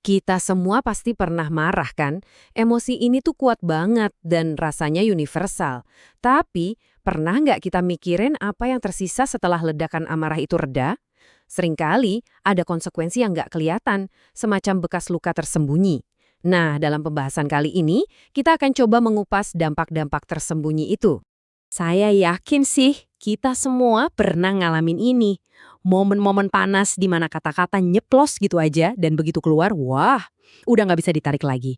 Kita semua pasti pernah marah kan? Emosi ini tuh kuat banget dan rasanya universal. Tapi, pernah nggak kita mikirin apa yang tersisa setelah ledakan amarah itu reda? Seringkali ada konsekuensi yang nggak kelihatan, semacam bekas luka tersembunyi. Nah, dalam pembahasan kali ini, kita akan coba mengupas dampak-dampak tersembunyi itu. Saya yakin sih kita semua pernah ngalamin ini. Momen-momen panas di mana kata-kata nyeplos gitu aja dan begitu keluar, wah, udah nggak bisa ditarik lagi.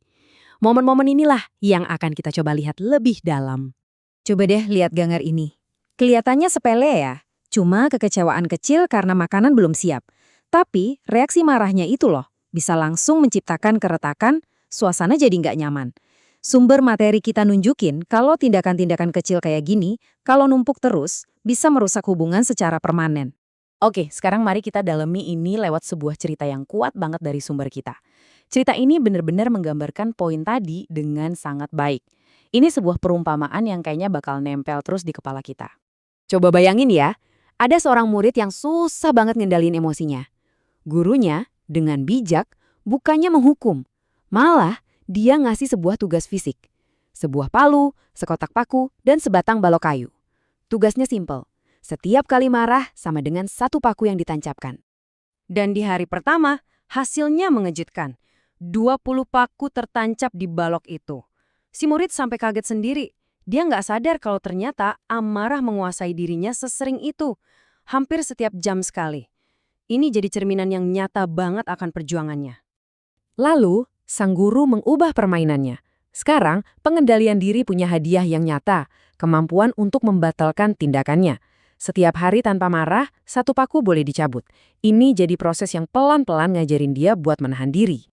Momen-momen inilah yang akan kita coba lihat lebih dalam. Coba deh lihat gambar ini. Kelihatannya sepele ya, cuma kekecewaan kecil karena makanan belum siap. Tapi reaksi marahnya itu loh, bisa langsung menciptakan keretakan, suasana jadi nggak nyaman. Sumber materi kita nunjukin kalau tindakan-tindakan kecil kayak gini, kalau numpuk terus, bisa merusak hubungan secara permanen. Oke, sekarang mari kita dalami ini lewat sebuah cerita yang kuat banget dari sumber kita. Cerita ini benar-benar menggambarkan poin tadi dengan sangat baik. Ini sebuah perumpamaan yang kayaknya bakal nempel terus di kepala kita. Coba bayangin ya, ada seorang murid yang susah banget ngendalin emosinya. Gurunya, dengan bijak, bukannya menghukum. Malah, dia ngasih sebuah tugas fisik. Sebuah palu, sekotak paku, dan sebatang balok kayu. Tugasnya simpel. Setiap kali marah sama dengan satu paku yang ditancapkan. Dan di hari pertama, hasilnya mengejutkan. 20 paku tertancap di balok itu. Si murid sampai kaget sendiri. Dia nggak sadar kalau ternyata amarah menguasai dirinya sesering itu. Hampir setiap jam sekali. Ini jadi cerminan yang nyata banget akan perjuangannya. Lalu, sang guru mengubah permainannya. Sekarang, pengendalian diri punya hadiah yang nyata, kemampuan untuk membatalkan tindakannya. Setiap hari tanpa marah, satu paku boleh dicabut. Ini jadi proses yang pelan-pelan ngajarin dia buat menahan diri.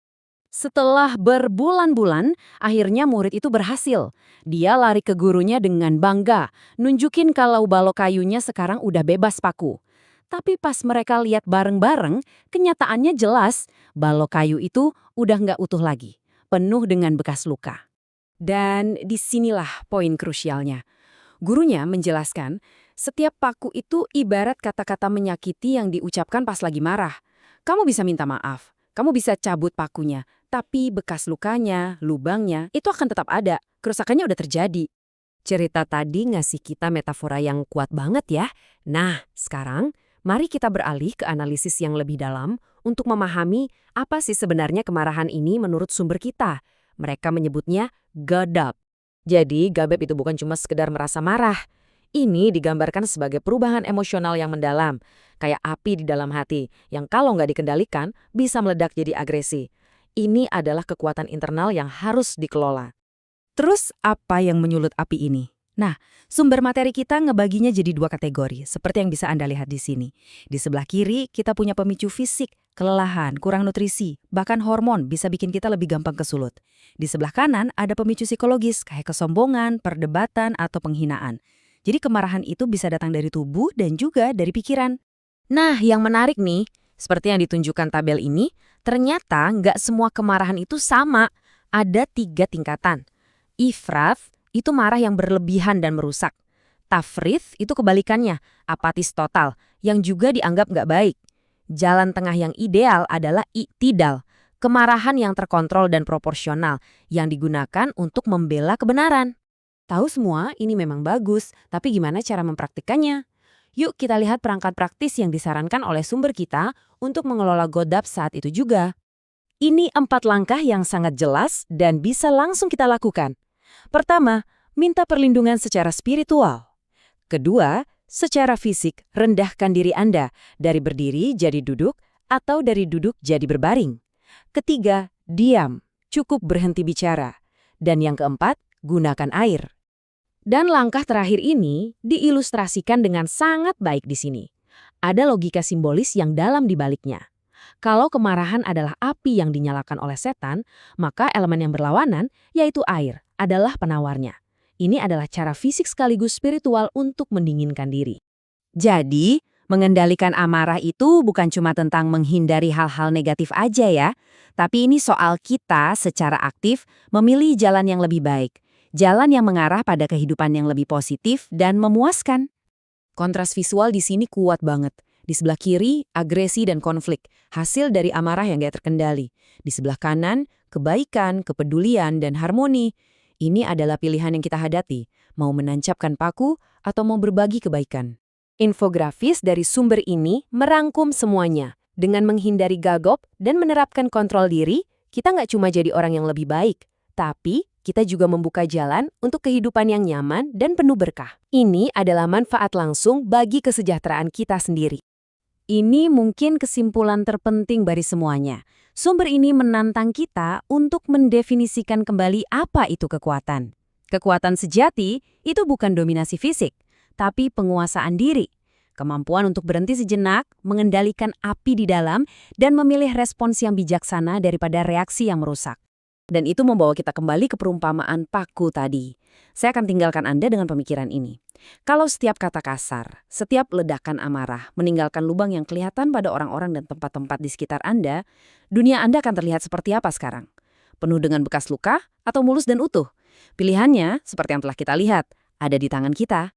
Setelah berbulan-bulan, akhirnya murid itu berhasil. Dia lari ke gurunya dengan bangga, nunjukin kalau balok kayunya sekarang udah bebas paku. Tapi pas mereka lihat bareng-bareng, kenyataannya jelas, balok kayu itu udah nggak utuh lagi, penuh dengan bekas luka. Dan disinilah poin krusialnya. Gurunya menjelaskan, setiap paku itu ibarat kata-kata menyakiti yang diucapkan pas lagi marah. Kamu bisa minta maaf, kamu bisa cabut pakunya, tapi bekas lukanya, lubangnya, itu akan tetap ada. Kerusakannya udah terjadi. Cerita tadi ngasih kita metafora yang kuat banget ya. Nah, sekarang mari kita beralih ke analisis yang lebih dalam untuk memahami apa sih sebenarnya kemarahan ini menurut sumber kita. Mereka menyebutnya gadab. Jadi, gadab itu bukan cuma sekedar merasa marah. Ini digambarkan sebagai perubahan emosional yang mendalam, kayak api di dalam hati, yang kalau nggak dikendalikan bisa meledak jadi agresi. Ini adalah kekuatan internal yang harus dikelola. Terus apa yang menyulut api ini? Nah, sumber materi kita ngebaginya jadi dua kategori, seperti yang bisa Anda lihat di sini. Di sebelah kiri, kita punya pemicu fisik, kelelahan, kurang nutrisi, bahkan hormon bisa bikin kita lebih gampang kesulut. Di sebelah kanan, ada pemicu psikologis, kayak kesombongan, perdebatan, atau penghinaan. Jadi kemarahan itu bisa datang dari tubuh dan juga dari pikiran. Nah, yang menarik nih, seperti yang ditunjukkan tabel ini, ternyata nggak semua kemarahan itu sama. Ada 3 tingkatan. Ifrat itu marah yang berlebihan dan merusak. Tafrith itu kebalikannya, apatis total, yang juga dianggap nggak baik. Jalan tengah yang ideal adalah i'tidal, kemarahan yang terkontrol dan proporsional, yang digunakan untuk membela kebenaran. Tahu semua ini memang bagus, tapi gimana cara mempraktikkannya? Yuk kita lihat perangkat praktis yang disarankan oleh sumber kita untuk mengelola godab saat itu juga. Ini 4 langkah yang sangat jelas dan bisa langsung kita lakukan. Pertama, minta perlindungan secara spiritual. Kedua, secara fisik, rendahkan diri Anda dari berdiri jadi duduk atau dari duduk jadi berbaring. Ketiga, diam, cukup berhenti bicara. Dan yang keempat, gunakan air. Dan langkah terakhir ini diilustrasikan dengan sangat baik di sini. Ada logika simbolis yang dalam di baliknya. Kalau kemarahan adalah api yang dinyalakan oleh setan, maka elemen yang berlawanan, yaitu air, adalah penawarnya. Ini adalah cara fisik sekaligus spiritual untuk mendinginkan diri. Jadi, mengendalikan amarah itu bukan cuma tentang menghindari hal-hal negatif aja ya, tapi ini soal kita secara aktif memilih jalan yang lebih baik. Jalan yang mengarah pada kehidupan yang lebih positif dan memuaskan. Kontras visual di sini kuat banget. Di sebelah kiri, agresi dan konflik, hasil dari amarah yang gak terkendali. Di sebelah kanan, kebaikan, kepedulian, dan harmoni. Ini adalah pilihan yang kita hadapi, mau menancapkan paku atau mau berbagi kebaikan. Infografis dari sumber ini merangkum semuanya. Dengan menghindari gagap dan menerapkan kontrol diri, kita nggak cuma jadi orang yang lebih baik, tapi kita juga membuka jalan untuk kehidupan yang nyaman dan penuh berkah. Ini adalah manfaat langsung bagi kesejahteraan kita sendiri. Ini mungkin kesimpulan terpenting dari semuanya. Sumber ini menantang kita untuk mendefinisikan kembali apa itu kekuatan. Kekuatan sejati itu bukan dominasi fisik, tapi penguasaan diri. Kemampuan untuk berhenti sejenak, mengendalikan api di dalam, dan memilih respons yang bijaksana daripada reaksi yang merusak. Dan itu membawa kita kembali ke perumpamaan paku tadi. Saya akan tinggalkan Anda dengan pemikiran ini. Kalau setiap kata kasar, setiap ledakan amarah meninggalkan lubang yang kelihatan pada orang-orang dan tempat-tempat di sekitar Anda, dunia Anda akan terlihat seperti apa sekarang? Penuh dengan bekas luka atau mulus dan utuh? Pilihannya, seperti yang telah kita lihat, ada di tangan kita.